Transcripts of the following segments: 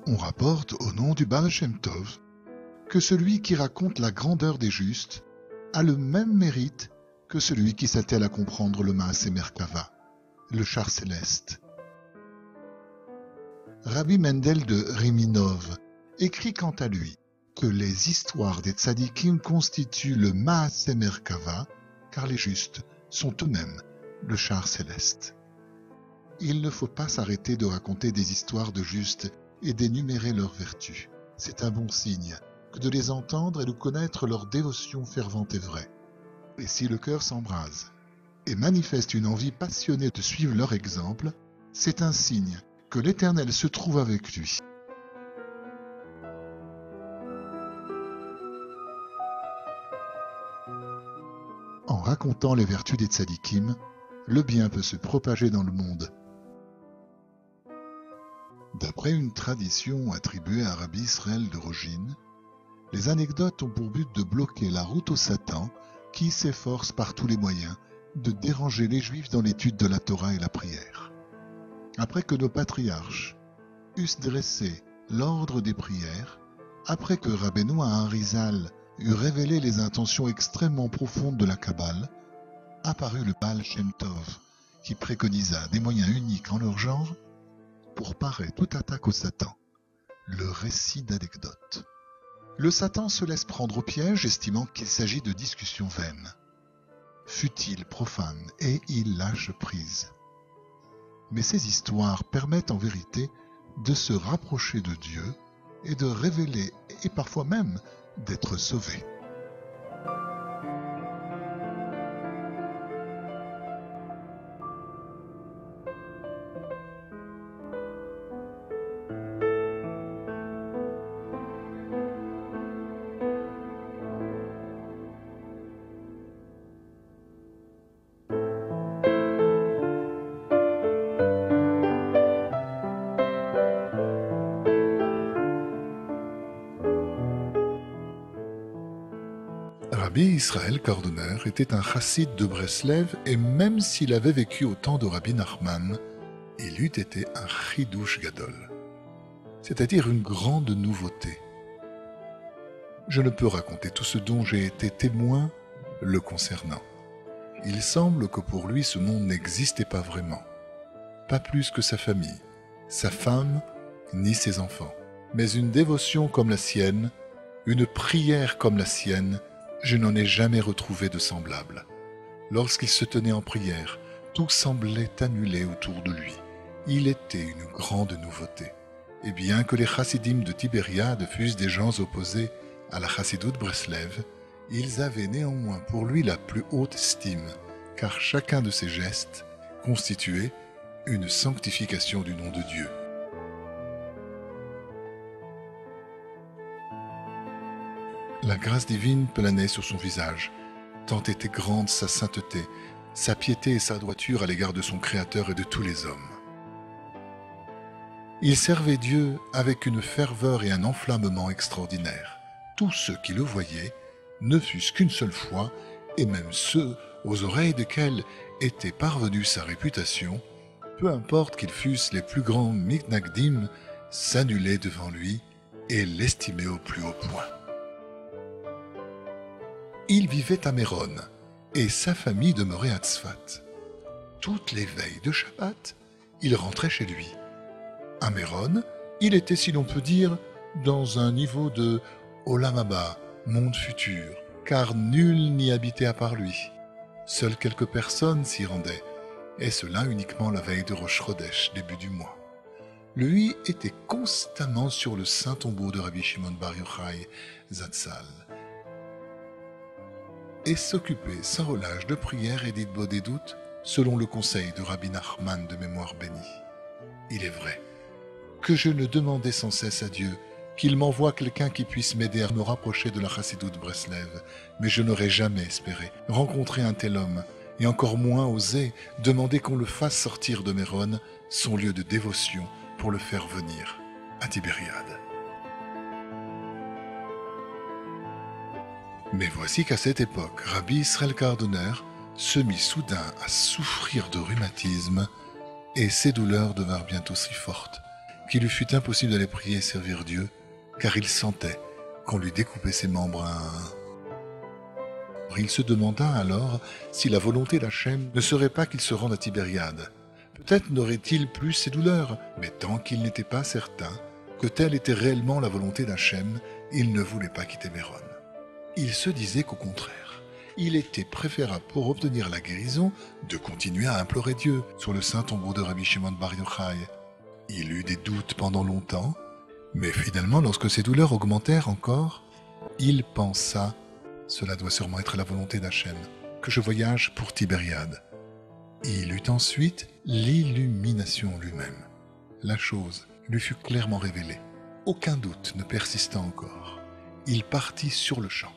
On rapporte au nom du Baal Shem Tov que celui qui raconte la grandeur des justes a le même mérite que celui qui s'attelle à comprendre le Maaseh Merkava, le char céleste. Rabbi Mendel de Riminov écrit quant à lui que les histoires des tzadikim constituent le Maaseh Merkava, car les justes sont eux-mêmes le char céleste. Il ne faut pas s'arrêter de raconter des histoires de justes et d'énumérer leurs vertus. C'est un bon signe que de les entendre et de connaître leur dévotion fervente et vraie. Et si le cœur s'embrase et manifeste une envie passionnée de suivre leur exemple, c'est un signe que l'Éternel se trouve avec lui. En racontant les vertus des tzadikim, le bien peut se propager dans le monde. D'après une tradition attribuée à Rabbi Israël de Rogine, les anecdotes ont pour but de bloquer la route au Satan qui s'efforce par tous les moyens de déranger les Juifs dans l'étude de la Torah et la prière. Après que nos patriarches eussent dressé l'ordre des prières, après que Rabbeinu Aharizal eut révélé les intentions extrêmement profondes de la Kabbale, apparut le Baal Shem Tov qui préconisa des moyens uniques en leur genre pour parer toute attaque au Satan, le récit d'anecdotes. Le Satan se laisse prendre au piège, estimant qu'il s'agit de discussions vaines, futiles, profanes, et il lâche prise. Mais ces histoires permettent en vérité de se rapprocher de Dieu et de révéler, et parfois même d'être sauvé. Rabbi Israël Kardoner était un chassid de Breslev et même s'il avait vécu au temps de Rabbi Nachman, il eût été un chidouche gadol, c'est-à-dire une grande nouveauté. Je ne peux raconter tout ce dont j'ai été témoin le concernant. Il semble que pour lui ce monde n'existait pas vraiment, pas plus que sa famille, sa femme, ni ses enfants, mais une dévotion comme la sienne, une prière comme la sienne, je n'en ai jamais retrouvé de semblable. Lorsqu'il se tenait en prière, tout semblait annulé autour de lui. Il était une grande nouveauté. Et bien que les chassidim de Tibériade fussent des gens opposés à la chassidoute Breslev, ils avaient néanmoins pour lui la plus haute estime, car chacun de ses gestes constituait une sanctification du nom de Dieu. La grâce divine planait sur son visage, tant était grande sa sainteté, sa piété et sa droiture à l'égard de son Créateur et de tous les hommes. Il servait Dieu avec une ferveur et un enflammement extraordinaires. Tous ceux qui le voyaient, ne fût-ce qu'une seule fois, et même ceux aux oreilles desquels était parvenue sa réputation, peu importe qu'ils fussent les plus grands mitnagdim, s'annulaient devant lui et l'estimaient au plus haut point. Il vivait à Méron, et sa famille demeurait à Tzfat. Toutes les veilles de Shabbat, il rentrait chez lui. À Méron, il était, si l'on peut dire, dans un niveau de Olam Haba, monde futur, car nul n'y habitait à part lui. Seules quelques personnes s'y rendaient, et cela uniquement la veille de Rosh Chodesh, début du mois. Lui était constamment sur le saint tombeau de Rabbi Shimon Bar Yochai Zatzal, et s'occupait sans relâche de prières et d'idbod et doutes, selon le conseil de Rabbi Nachman de mémoire bénie. Il est vrai que je ne demandais sans cesse à Dieu qu'il m'envoie quelqu'un qui puisse m'aider à me rapprocher de la chassidoute Breslev, mais je n'aurais jamais espéré rencontrer un tel homme, et encore moins osé demander qu'on le fasse sortir de Méron, son lieu de dévotion, pour le faire venir à Tibériade. Mais voici qu'à cette époque, Rabbi Israël Kardoner se mit soudain à souffrir de rhumatisme, et ses douleurs devinrent bientôt si fortes qu'il lui fut impossible d'aller prier et servir Dieu, car il sentait qu'on lui découpait ses membres un à un. Il se demanda alors si la volonté d'Hachem ne serait pas qu'il se rende à Tibériade. Peut-être n'aurait-il plus ses douleurs, mais tant qu'il n'était pas certain que telle était réellement la volonté d'Hachem, il ne voulait pas quitter Méron. Il se disait qu'au contraire, il était préférable pour obtenir la guérison de continuer à implorer Dieu sur le saint tombeau de Rabbi Shimon Bar Yochai. Il eut des doutes pendant longtemps, mais finalement, lorsque ses douleurs augmentèrent encore, il pensa « Cela doit sûrement être la volonté d'Hachem, que je voyage pour Tibériade. » Il eut ensuite l'illumination lui-même. La chose lui fut clairement révélée. Aucun doute ne persista encore. Il partit sur le champ.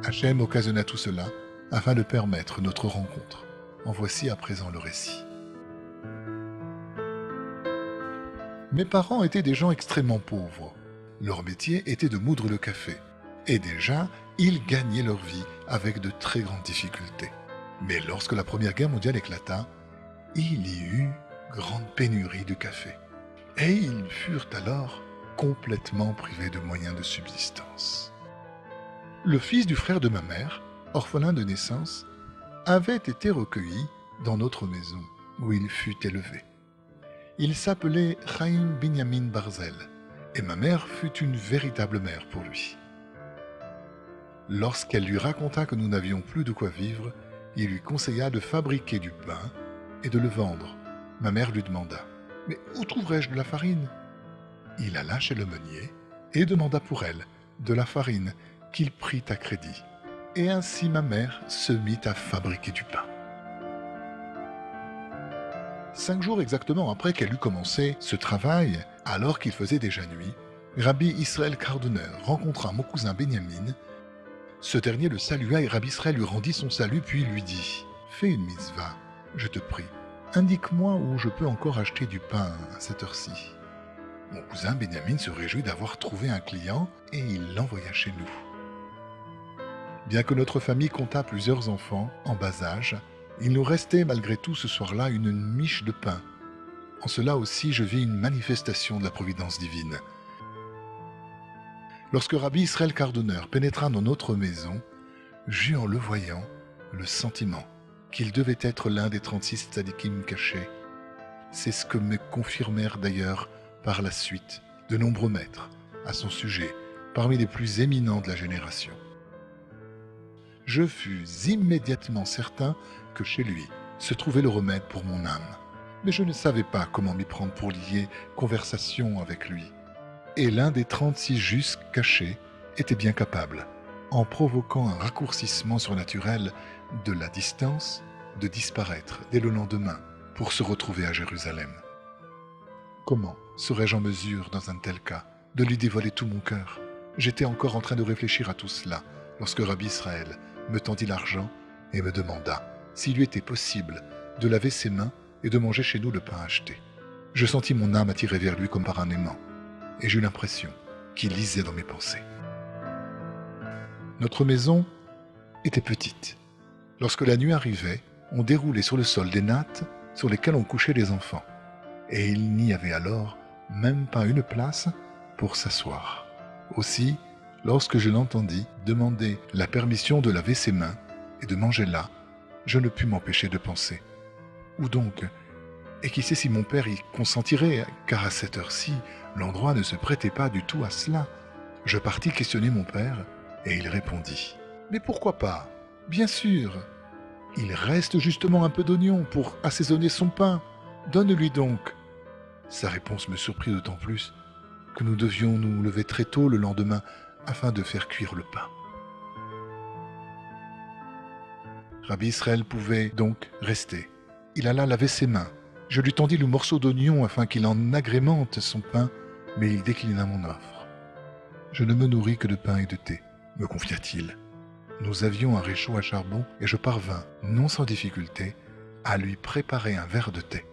Hachem occasionna tout cela afin de permettre notre rencontre. En voici à présent le récit. Mes parents étaient des gens extrêmement pauvres. Leur métier était de moudre le café. Et déjà, ils gagnaient leur vie avec de très grandes difficultés. Mais lorsque la Première Guerre mondiale éclata, il y eut grande pénurie de café. Et ils furent alors complètement privés de moyens de subsistance. Le fils du frère de ma mère, orphelin de naissance, avait été recueilli dans notre maison où il fut élevé. Il s'appelait Chaim Binyamin Barzel, et ma mère fut une véritable mère pour lui. Lorsqu'elle lui raconta que nous n'avions plus de quoi vivre, il lui conseilla de fabriquer du pain et de le vendre. Ma mère lui demanda « Mais où trouverai-je de la farine ?» Il alla chez le meunier et demanda pour elle de la farine qu'il prit à crédit. Et ainsi ma mère se mit à fabriquer du pain. 5 jours exactement après qu'elle eut commencé ce travail, alors qu'il faisait déjà nuit, Rabbi Israël Karduner rencontra mon cousin Benjamin. Ce dernier le salua et Rabbi Israël lui rendit son salut puis lui dit « Fais une mitzvah, je te prie. Indique-moi où je peux encore acheter du pain à cette heure-ci. » Mon cousin Benjamin se réjouit d'avoir trouvé un client et il l'envoya chez nous. Bien que notre famille comptât plusieurs enfants en bas âge, il nous restait malgré tout ce soir-là une miche de pain. En cela aussi, je vis une manifestation de la providence divine. Lorsque Rabbi Israël Karduner pénétra dans notre maison, j'eus en le voyant le sentiment qu'il devait être l'un des 36 tzadikim cachés. C'est ce que me confirmèrent d'ailleurs par la suite de nombreux maîtres à son sujet, parmi les plus éminents de la génération. Je fus immédiatement certain que chez lui se trouvait le remède pour mon âme. Mais je ne savais pas comment m'y prendre pour lier conversation avec lui. Et l'un des 36 justes cachés était bien capable, en provoquant un raccourcissement surnaturel de la distance, de disparaître dès le lendemain pour se retrouver à Jérusalem. Comment serais-je en mesure, dans un tel cas, de lui dévoiler tout mon cœur? J'étais encore en train de réfléchir à tout cela lorsque Rabbi Israël me tendit l'argent et me demanda s'il lui était possible de laver ses mains et de manger chez nous le pain acheté. Je sentis mon âme attirée vers lui comme par un aimant, et j'eus l'impression qu'il lisait dans mes pensées. Notre maison était petite. Lorsque la nuit arrivait, on déroulait sur le sol des nattes sur lesquelles on couchait les enfants, et il n'y avait alors même pas une place pour s'asseoir. Aussi, lorsque je l'entendis demander la permission de laver ses mains et de manger là, je ne pus m'empêcher de penser. Où donc? Et qui sait si mon père y consentirait, car à cette heure-ci, l'endroit ne se prêtait pas du tout à cela. Je partis questionner mon père, et il répondit « Mais pourquoi pas? Bien sûr. Il reste justement un peu d'oignon pour assaisonner son pain. Donne-lui donc. » Sa réponse me surprit d'autant plus que nous devions nous lever très tôt le lendemain afin de faire cuire le pain. Rabbi Israël pouvait donc rester. Il alla laver ses mains. Je lui tendis le morceau d'oignon afin qu'il en agrémente son pain mais il déclina mon offre. « Je ne me nourris que de pain et de thé, me confia-t-il. Nous avions un réchaud à charbon et je parvins, non sans difficulté, à lui préparer un verre de thé.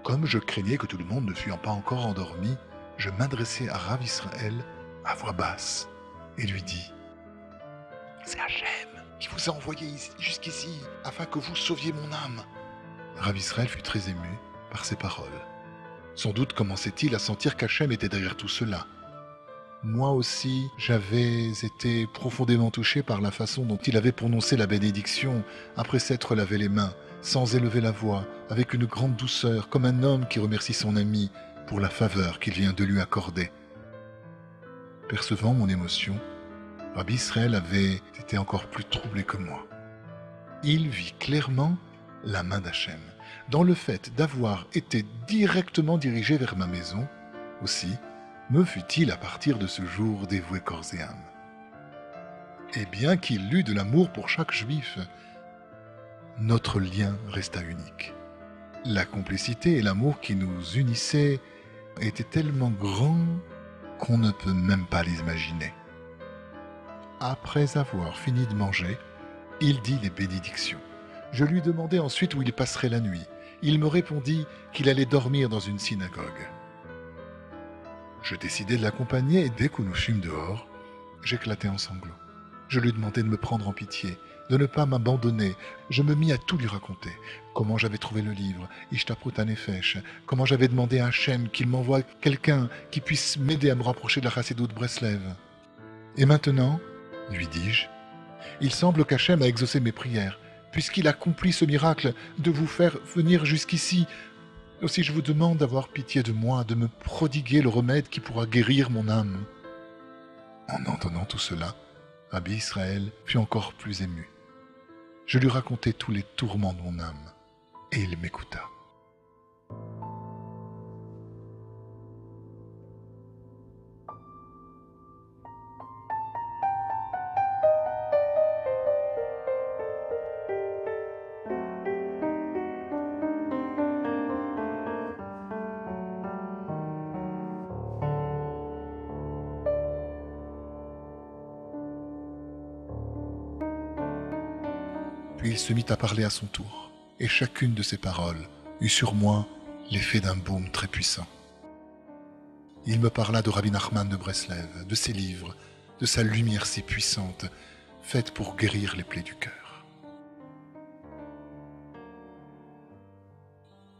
Comme je craignais que tout le monde ne fût pas encore endormi, je m'adressai à Rav Israël à voix basse et lui dis « C'est Hachem qui vous a envoyé jusqu'ici afin que vous sauviez mon âme. » Rav Israël fut très ému par ces paroles. Sans doute commençait-il à sentir qu'Hachem était derrière tout cela. Moi aussi, j'avais été profondément touché par la façon dont il avait prononcé la bénédiction après s'être lavé les mains, sans élever la voix, avec une grande douceur, comme un homme qui remercie son ami pour la faveur qu'il vient de lui accorder. Percevant mon émotion, Rabbi Israël avait été encore plus troublé que moi. Il vit clairement la main d'Hachem, dans le fait d'avoir été directement dirigé vers ma maison. Aussi, me fut-il à partir de ce jour dévoué corps et âme. Et bien qu'il eût de l'amour pour chaque juif, notre lien resta unique. La complicité et l'amour qui nous unissaient étaient tellement grands qu'on ne peut même pas les imaginer. Après avoir fini de manger, il dit les bénédictions. Je lui demandai ensuite où il passerait la nuit. Il me répondit qu'il allait dormir dans une synagogue. Je décidai de l'accompagner et dès que nous fûmes dehors, j'éclatai en sanglots. Je lui demandai de me prendre en pitié, de ne pas m'abandonner. Je me mis à tout lui raconter. Comment j'avais trouvé le livre, Ishtaprut HaNefesh, comment j'avais demandé à Hachem qu'il m'envoie quelqu'un qui puisse m'aider à me rapprocher de la Chassidut de Breslev. Et maintenant, lui dis-je, il semble qu'Hachem a exaucé mes prières, puisqu'il accomplit ce miracle de vous faire venir jusqu'ici. Aussi je vous demande d'avoir pitié de moi, de me prodiguer le remède qui pourra guérir mon âme. » En entendant tout cela, Rabbi Israël fut encore plus ému. Je lui racontai tous les tourments de mon âme, et il m'écouta. Puis il se mit à parler à son tour, et chacune de ses paroles eut sur moi l'effet d'un baume très puissant. Il me parla de Rabbi Nachman de Breslev, de ses livres, de sa lumière si puissante, faite pour guérir les plaies du cœur.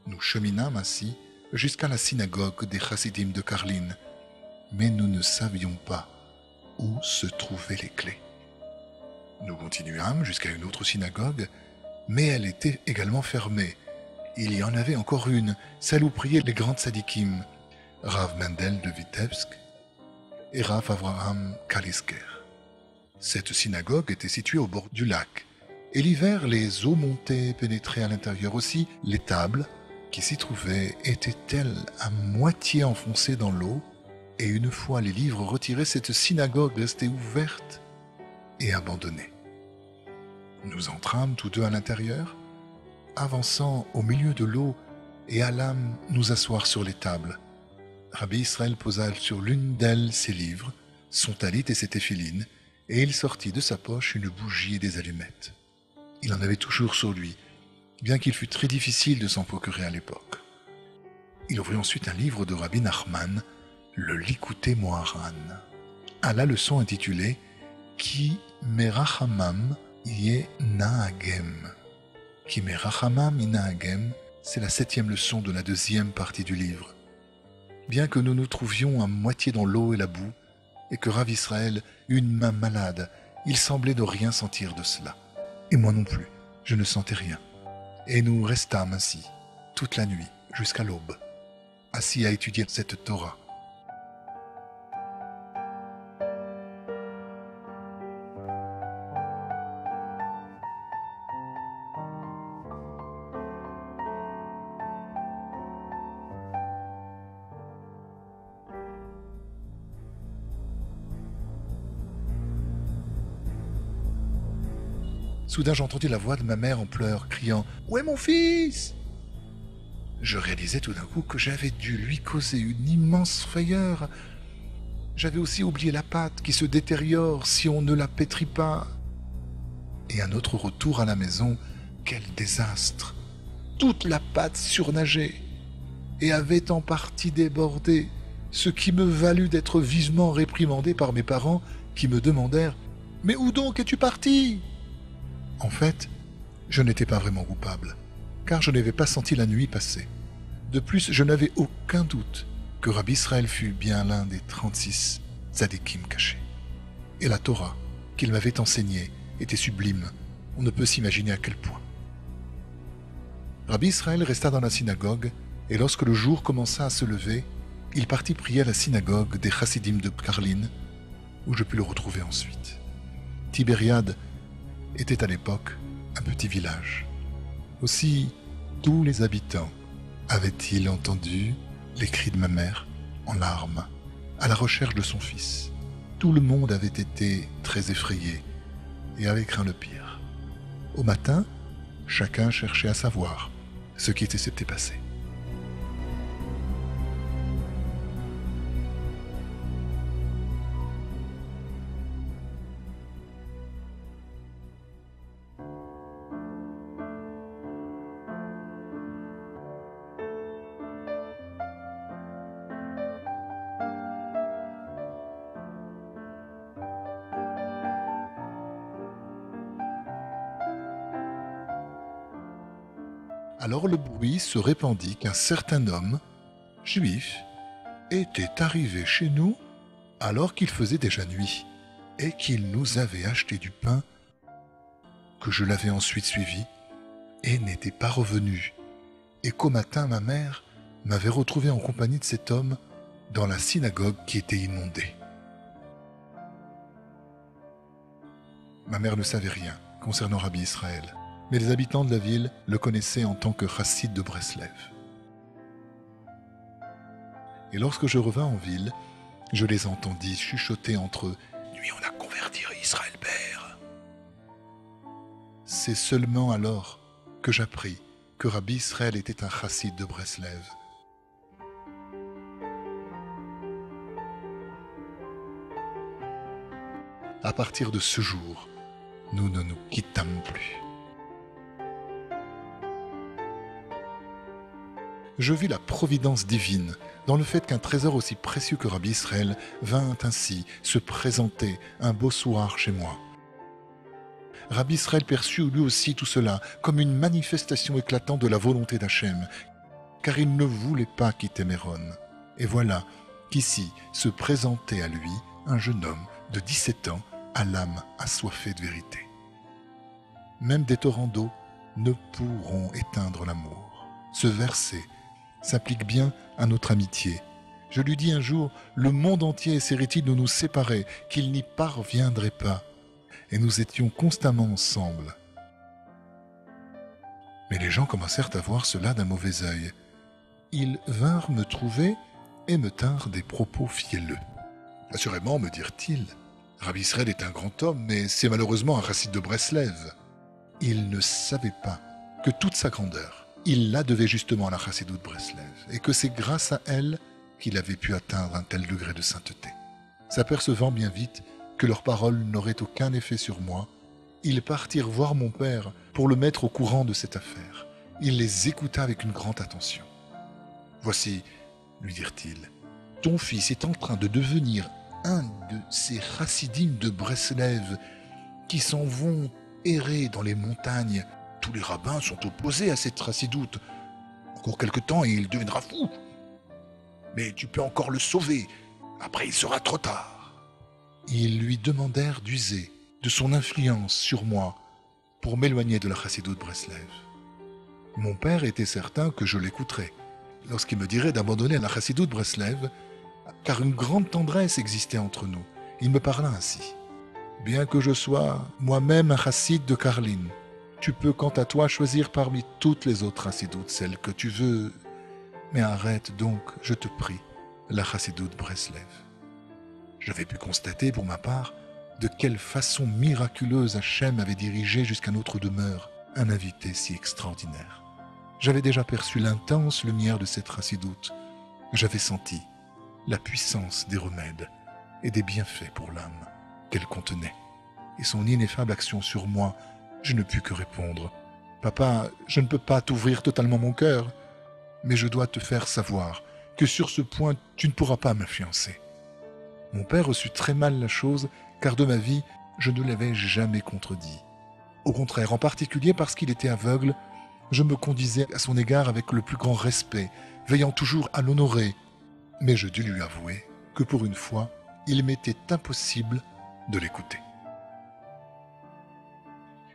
Nous cheminâmes ainsi jusqu'à la synagogue des Chassidim de Karlin, mais nous ne savions pas où se trouvaient les clés. Nous continuâmes jusqu'à une autre synagogue, mais elle était également fermée. Il y en avait encore une, celle où priaient les grands tzadikim, Rav Mendel de Vitebsk et Rav Avraham Kalisker. Cette synagogue était située au bord du lac, et l'hiver, les eaux montaient et pénétraient à l'intérieur aussi. Les tables qui s'y trouvaient étaient-elles à moitié enfoncées dans l'eau, et une fois les livres retirés, cette synagogue restait ouverte et abandonnée. Nous entrâmes tous deux à l'intérieur, avançant au milieu de l'eau et allâmes nous asseoir sur les tables. Rabbi Israël posa sur l'une d'elles ses livres, son talit et ses téphilines, et il sortit de sa poche une bougie et des allumettes. Il en avait toujours sur lui, bien qu'il fût très difficile de s'en procurer à l'époque. Il ouvrit ensuite un livre de Rabbi Nachman, le Likutei Moharan, à la leçon intitulée Ki merachamam yé nahagem. Ki merachamam nahagem, c'est la 7e leçon de la 2e partie du livre. Bien que nous nous trouvions à moitié dans l'eau et la boue, et que Rav Israël eut une main malade, il semblait ne rien sentir de cela. Et moi non plus, je ne sentais rien. Et nous restâmes ainsi, toute la nuit, jusqu'à l'aube, assis à étudier cette Torah. Soudain j'entendis la voix de ma mère en pleurs, criant « Où est mon fils ?» Je réalisais tout d'un coup que j'avais dû lui causer une immense frayeur. J'avais aussi oublié la pâte qui se détériore si on ne la pétrit pas. Et à notre retour à la maison, quel désastre! Toute la pâte surnageait et avait en partie débordé, ce qui me valut d'être vivement réprimandé par mes parents qui me demandèrent « Mais où donc es-tu parti ?» En fait, je n'étais pas vraiment coupable, car je n'avais pas senti la nuit passer. De plus, je n'avais aucun doute que Rabbi Israël fût bien l'un des 36 tzadikim cachés. Et la Torah qu'il m'avait enseignée était sublime, on ne peut s'imaginer à quel point. Rabbi Israël resta dans la synagogue, et lorsque le jour commença à se lever, il partit prier à la synagogue des Chassidim de Karlin, où je pus le retrouver ensuite. Tibériade était à l'époque un petit village. Aussi, tous les habitants avaient-ils entendu les cris de ma mère en larmes, à la recherche de son fils. Tout le monde avait été très effrayé et avait craint le pire. Au matin, chacun cherchait à savoir ce qui s'était passé. Alors le bruit se répandit qu'un certain homme, juif, était arrivé chez nous alors qu'il faisait déjà nuit et qu'il nous avait acheté du pain, que je l'avais ensuite suivi et n'était pas revenu, et qu'au matin ma mère m'avait retrouvé en compagnie de cet homme dans la synagogue qui était inondée. Ma mère ne savait rien concernant Rabbi Israël, mais les habitants de la ville le connaissaient en tant que chassid de Breslev. Et lorsque je revins en ville, je les entendis chuchoter entre eux « Lui, on a converti Israël Père !» C'est seulement alors que j'appris que Rabbi Israël était un chassid de Breslev. À partir de ce jour, nous ne nous quittâmes plus. Je vis la providence divine dans le fait qu'un trésor aussi précieux que Rabbi Israël vint ainsi se présenter un beau soir chez moi. Rabbi Israël perçut lui aussi tout cela comme une manifestation éclatante de la volonté d'Hachem, car il ne voulait pas quitter Méron. Et voilà qu'ici se présentait à lui un jeune homme de 17 ans à l'âme assoiffée de vérité. Même des torrents d'eau ne pourront éteindre l'amour. Ce verset s'applique bien à notre amitié. Je lui dis un jour, le monde entier essaierait-il de nous séparer, qu'il n'y parviendrait pas. Et nous étions constamment ensemble. Mais les gens commencèrent à voir cela d'un mauvais œil. Ils vinrent me trouver et me tinrent des propos fielleux. Assurément, me dirent-ils, Rabbi Israël est un grand homme, mais c'est malheureusement un chassid de Breslev. Ils ne savaient pas que toute sa grandeur, il la devait justement à la chassidoute de Breslev, et que c'est grâce à elle qu'il avait pu atteindre un tel degré de sainteté. S'apercevant bien vite que leurs paroles n'auraient aucun effet sur moi, ils partirent voir mon père pour le mettre au courant de cette affaire. Il les écouta avec une grande attention. « Voici, lui dirent-ils, ton fils est en train de devenir un de ces chassidim de Breslev qui s'en vont errer dans les montagnes. Tous les rabbins sont opposés à cette chassidoute. Encore quelque temps et il deviendra fou. Mais tu peux encore le sauver. Après, il sera trop tard. » Ils lui demandèrent d'user de son influence sur moi pour m'éloigner de la chassidoute Breslev. Mon père était certain que je l'écouterais lorsqu'il me dirait d'abandonner la chassidoute Breslev, car une grande tendresse existait entre nous. Il me parla ainsi. « Bien que je sois moi-même un chassid de Karlin, tu peux quant à toi choisir parmi toutes les autres chassidoutes celle que tu veux, mais arrête donc, je te prie, la chassidoute Breslev. » J'avais pu constater pour ma part de quelle façon miraculeuse Hachem avait dirigé jusqu'à notre demeure un invité si extraordinaire. J'avais déjà perçu l'intense lumière de cette chassidoute. J'avais senti la puissance des remèdes et des bienfaits pour l'âme qu'elle contenait. Et son ineffable action sur moi, je ne pus que répondre. « Papa, je ne peux pas t'ouvrir totalement mon cœur, mais je dois te faire savoir que sur ce point, tu ne pourras pas m'influencer. » Mon père reçut très mal la chose, car de ma vie, je ne l'avais jamais contredit. Au contraire, en particulier parce qu'il était aveugle, je me conduisais à son égard avec le plus grand respect, veillant toujours à l'honorer. Mais je dus lui avouer que pour une fois, il m'était impossible de l'écouter.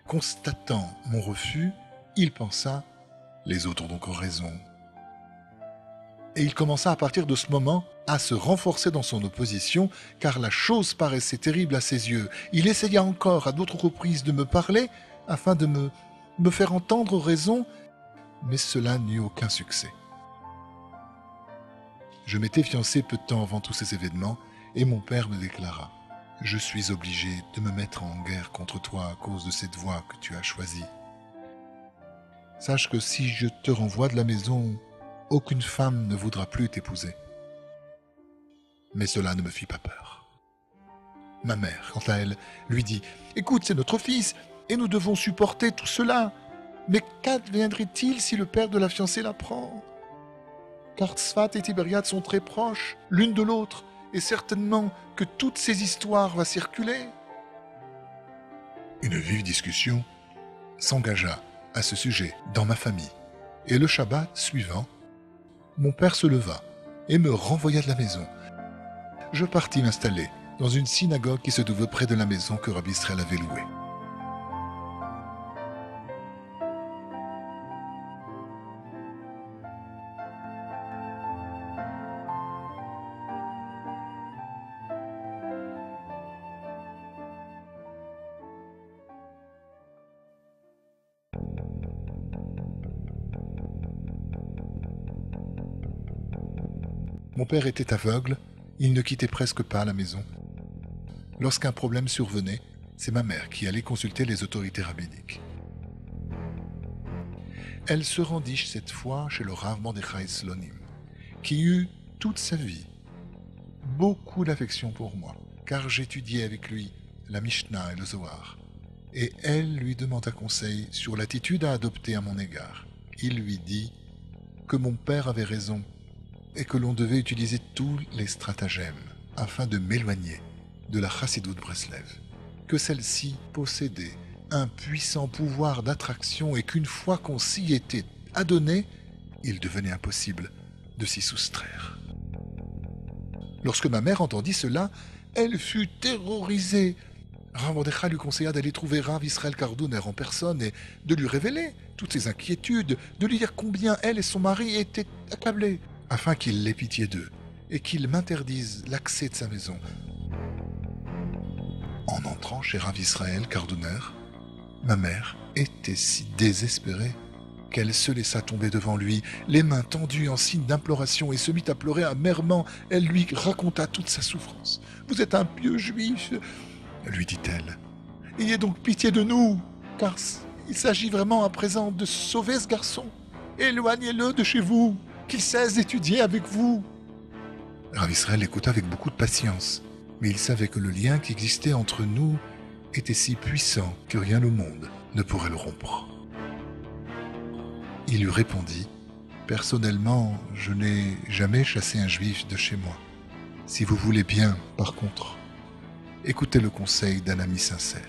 Constatant mon refus, il pensa « Les autres ont donc raison ». Et il commença à partir de ce moment à se renforcer dans son opposition, car la chose paraissait terrible à ses yeux. Il essaya encore à d'autres reprises de me parler afin de me faire entendre raison, mais cela n'eut aucun succès. Je m'étais fiancé peu de temps avant tous ces événements, et mon père me déclara « Je suis obligé de me mettre en guerre contre toi à cause de cette voie que tu as choisie. Sache que si je te renvoie de la maison, aucune femme ne voudra plus t'épouser. » Mais cela ne me fit pas peur. Ma mère, quant à elle, lui dit « Écoute, c'est notre fils, et nous devons supporter tout cela. Mais qu'adviendrait-il si le père de la fiancée l'apprend ? Car Tzfat et Tibériade sont très proches, l'une de l'autre, et certainement que toutes ces histoires vont circuler. » Une vive discussion s'engagea à ce sujet dans ma famille, et le Shabbat suivant, mon père se leva et me renvoya de la maison. Je partis m'installer dans une synagogue qui se trouvait près de la maison que Rabbi Israël avait louée. Mon père était aveugle, il ne quittait presque pas la maison. Lorsqu'un problème survenait, c'est ma mère qui allait consulter les autorités rabbiniques. Elle se rendit cette fois chez le Rav Mordechai Slonim, qui eut toute sa vie beaucoup d'affection pour moi, car j'étudiais avec lui la Mishnah et le Zohar, et elle lui demanda conseil sur l'attitude à adopter à mon égard. Il lui dit que mon père avait raison et que l'on devait utiliser tous les stratagèmes afin de m'éloigner de la Chassidoute Breslev, que celle-ci possédait un puissant pouvoir d'attraction et qu'une fois qu'on s'y était adonné, il devenait impossible de s'y soustraire. Lorsque ma mère entendit cela, elle fut terrorisée. Rav Mordechai lui conseilla d'aller trouver Rav Israël Karduner en personne et de lui révéler toutes ses inquiétudes, de lui dire combien elle et son mari étaient accablés, afin qu'il ait pitié d'eux et qu'il m'interdise l'accès de sa maison. En entrant chez Rav Israël Karduner, ma mère était si désespérée qu'elle se laissa tomber devant lui, les mains tendues en signe d'imploration, et se mit à pleurer amèrement. Elle lui raconta toute sa souffrance. « Vous êtes un pieux juif !» lui dit-elle. « Ayez donc pitié de nous, car il s'agit vraiment à présent de sauver ce garçon. Éloignez-le de chez vous, qu'il cesse d'étudier avec vous. » Rav Israël écouta avec beaucoup de patience, mais il savait que le lien qui existait entre nous était si puissant que rien au monde ne pourrait le rompre. Il lui répondit « Personnellement, je n'ai jamais chassé un juif de chez moi. Si vous voulez bien, par contre, écoutez le conseil d'un ami sincère.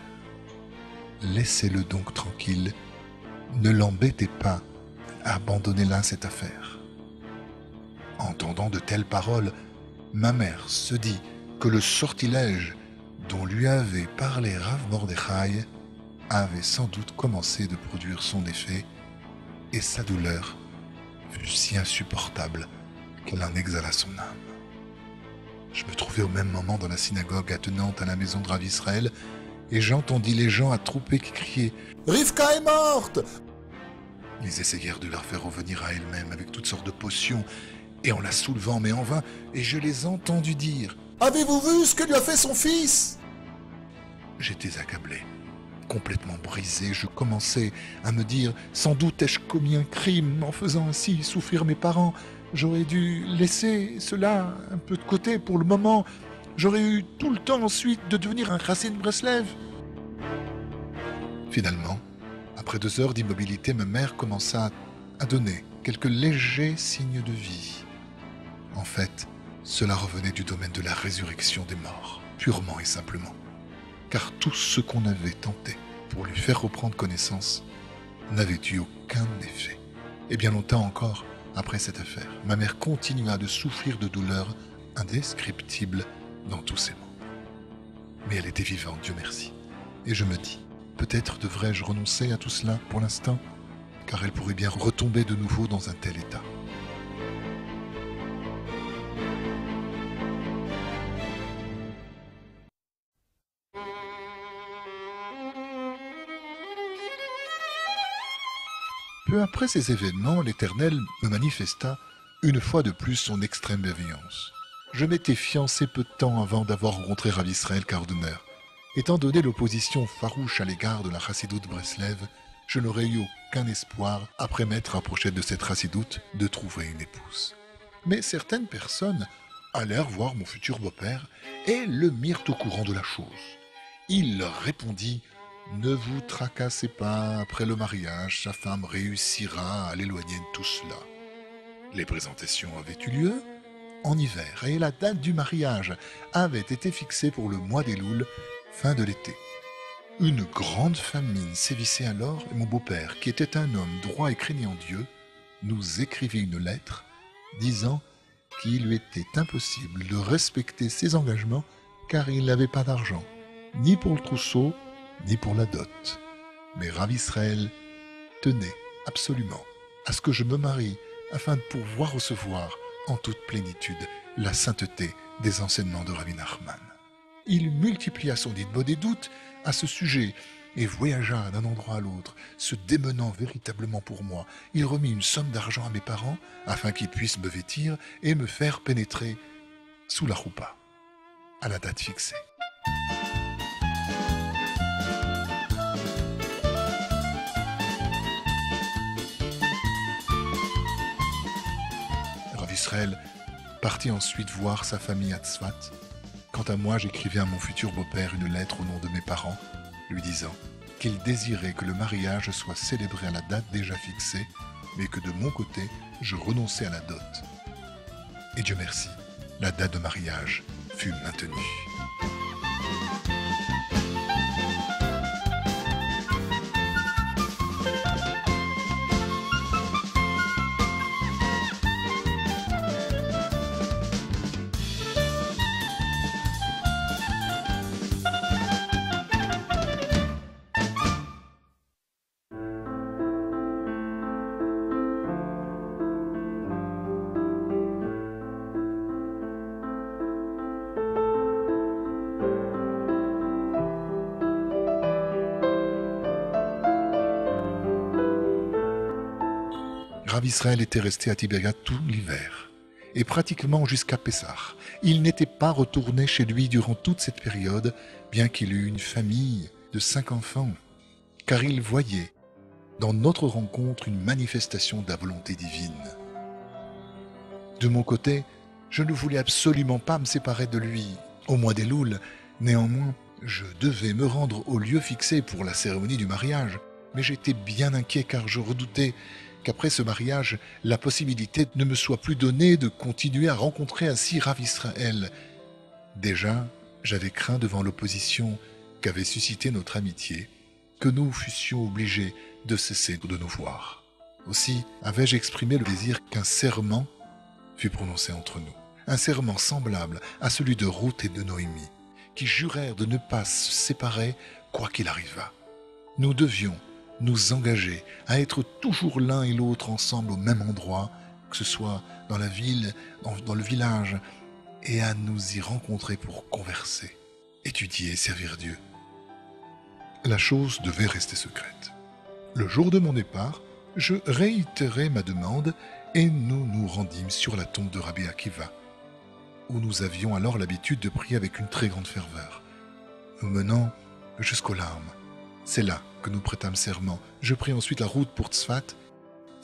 Laissez-le donc tranquille, ne l'embêtez pas, abandonnez-la cette affaire. » Entendant de telles paroles, ma mère se dit que le sortilège dont lui avait parlé Rav Mordechai avait sans doute commencé de produire son effet, et sa douleur fut si insupportable qu'elle en exhala son âme. Je me trouvais au même moment dans la synagogue attenante à la maison de Rav Israël, et j'entendis les gens attroupés qui criaient « Rivka est morte !» Ils essayèrent de la faire revenir à elle-même avec toutes sortes de potions, et en la soulevant, mais en vain, et je les entendis dire « Avez-vous vu ce que lui a fait son fils ?» J'étais accablé, Complètement brisé, je commençais à me dire « Sans doute ai-je commis un crime en faisant ainsi souffrir mes parents. J'aurais dû laisser cela un peu de côté pour le moment. J'aurais eu tout le temps ensuite de devenir un chassid de Breslev. » Finalement, après 2 heures d'immobilité, ma mère commença à donner quelques légers signes de vie. En fait, cela revenait du domaine de la résurrection des morts, purement et simplement. Car tout ce qu'on avait tenté pour lui faire reprendre connaissance n'avait eu aucun effet. Et bien longtemps encore, après cette affaire, ma mère continua de souffrir de douleurs indescriptibles dans tous ses membres. Mais elle était vivante, Dieu merci. Et je me dis, peut-être devrais-je renoncer à tout cela pour l'instant, car elle pourrait bien retomber de nouveau dans un tel état. Peu après ces événements, l'Éternel me manifesta une fois de plus son extrême bienveillance. Je m'étais fiancé peu de temps avant d'avoir rencontré Rav Israël Kardener. Étant donné l'opposition farouche à l'égard de la chassidoute Breslev, je n'aurais eu aucun espoir, après m'être rapproché de cette chassidoute, de trouver une épouse. Mais certaines personnes allèrent voir mon futur beau-père et le mirent au courant de la chose. Il leur répondit « Ne vous tracassez pas, après le mariage, sa femme réussira à l'éloigner de tout cela. » Les présentations avaient eu lieu en hiver et la date du mariage avait été fixée pour le mois d'Elul, fin de l'été. Une grande famine sévissait alors et mon beau-père, qui était un homme droit et craignant Dieu, nous écrivit une lettre disant qu'il lui était impossible de respecter ses engagements car il n'avait pas d'argent, ni pour le trousseau, ni pour la dot. Mais Rav Israël tenait absolument à ce que je me marie afin de pouvoir recevoir en toute plénitude la sainteté des enseignements de Rabbi Nachman. Il multiplia son idmo des doutes à ce sujet et voyagea d'un endroit à l'autre, se démenant véritablement pour moi. Il remit une somme d'argent à mes parents afin qu'ils puissent me vêtir et me faire pénétrer sous la roupa, à la date fixée. Rav Israël partit ensuite voir sa famille à Tzfat. Quant à moi, j'écrivais à mon futur beau-père une lettre au nom de mes parents, lui disant qu'il désirait que le mariage soit célébré à la date déjà fixée, mais que de mon côté, je renonçais à la dot. Et Dieu merci, la date de mariage fut maintenue. Rav Israël était resté à Tibériade tout l'hiver, et pratiquement jusqu'à Pessah. Il n'était pas retourné chez lui durant toute cette période, bien qu'il eût une famille de 5 enfants, car il voyait dans notre rencontre une manifestation de la volonté divine. De mon côté, je ne voulais absolument pas me séparer de lui au mois d'Elul. Néanmoins, je devais me rendre au lieu fixé pour la cérémonie du mariage, mais j'étais bien inquiet car je redoutais qu'après ce mariage, la possibilité ne me soit plus donnée de continuer à rencontrer ainsi Rav Israël. Déjà, j'avais craint devant l'opposition qu'avait suscité notre amitié, que nous fussions obligés de cesser de nous voir. Aussi avais-je exprimé le désir qu'un serment fût prononcé entre nous, un serment semblable à celui de Ruth et de Noémie, qui jurèrent de ne pas se séparer quoi qu'il arrivât. Nous devions nous engager à être toujours l'un et l'autre ensemble au même endroit, que ce soit dans la ville, dans le village, et à nous y rencontrer pour converser, étudier et servir Dieu. La chose devait rester secrète. Le jour de mon départ, je réitérai ma demande et nous nous rendîmes sur la tombe de Rabbi Akiva, où nous avions alors l'habitude de prier avec une très grande ferveur, nous menant jusqu'aux larmes, C'est là que nous prêtâmes serment. Je pris ensuite la route pour Tzfat,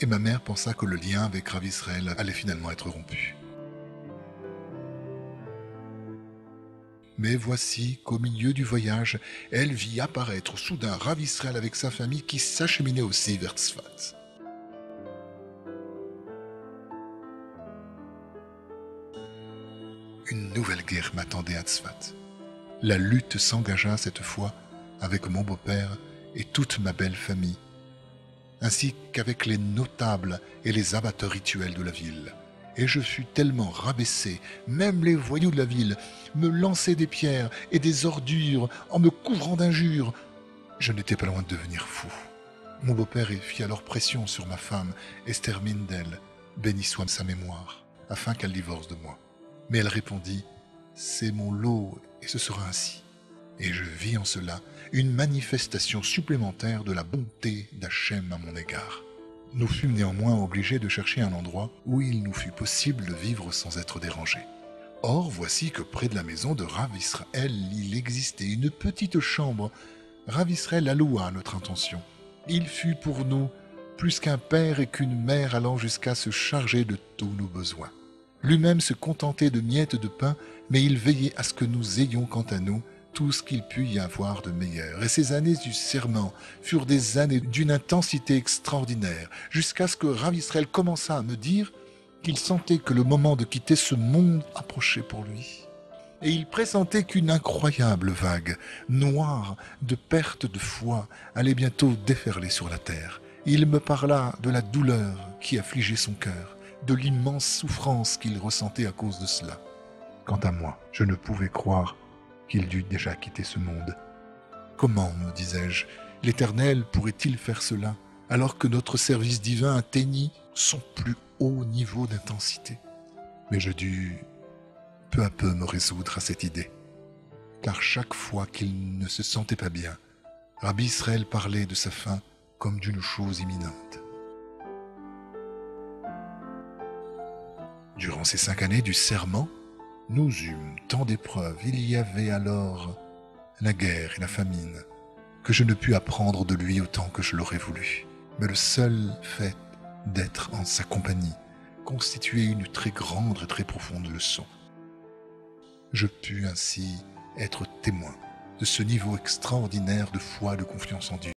et ma mère pensa que le lien avec Rav Israël allait finalement être rompu. Mais voici qu'au milieu du voyage, elle vit apparaître soudain Rav Israël avec sa famille qui s'acheminait aussi vers Tzfat. Une nouvelle guerre m'attendait à Tzfat. La lutte s'engagea cette fois avec mon beau-père et toute ma belle famille, ainsi qu'avec les notables et les abatteurs rituels de la ville. Et je fus tellement rabaissé, même les voyous de la ville me lançaient des pierres et des ordures en me couvrant d'injures. Je n'étais pas loin de devenir fou. Mon beau-père fit alors pression sur ma femme, Esther Mindel, béni soit sa mémoire, afin qu'elle divorce de moi. Mais elle répondit « C'est mon lot et ce sera ainsi ». Et je vis en cela une manifestation supplémentaire de la bonté d'Hachem à mon égard. Nous fûmes néanmoins obligés de chercher un endroit où il nous fut possible de vivre sans être dérangés. Or, voici que près de la maison de Rav Israël, il existait une petite chambre. Rav Israël alloua notre intention. Il fut pour nous plus qu'un père et qu'une mère allant jusqu'à se charger de tous nos besoins. Lui-même se contentait de miettes de pain, mais il veillait à ce que nous ayons, quant à nous, tout ce qu'il put y avoir de meilleur. Et ces années du serment furent des années d'une intensité extraordinaire, jusqu'à ce que Rav Israël commença à me dire qu'il sentait que le moment de quitter ce monde approchait pour lui. Et il pressentait qu'une incroyable vague, noire, de perte de foi, allait bientôt déferler sur la terre. Il me parla de la douleur qui affligeait son cœur, de l'immense souffrance qu'il ressentait à cause de cela. Quant à moi, je ne pouvais croire qu'il dût déjà quitter ce monde. Comment, me disais-je, l'Éternel pourrait-il faire cela, alors que notre service divin atteignit son plus haut niveau d'intensité? Mais je dus peu à peu me résoudre à cette idée, car chaque fois qu'il ne se sentait pas bien, Rabbi Israël parlait de sa fin comme d'une chose imminente. Durant ces 5 années du serment, nous eûmes tant d'épreuves. Il y avait alors la guerre et la famine, que je ne pus apprendre de lui autant que je l'aurais voulu. Mais le seul fait d'être en sa compagnie constituait une très grande et très profonde leçon. Je pus ainsi être témoin de ce niveau extraordinaire de foi et de confiance en Dieu.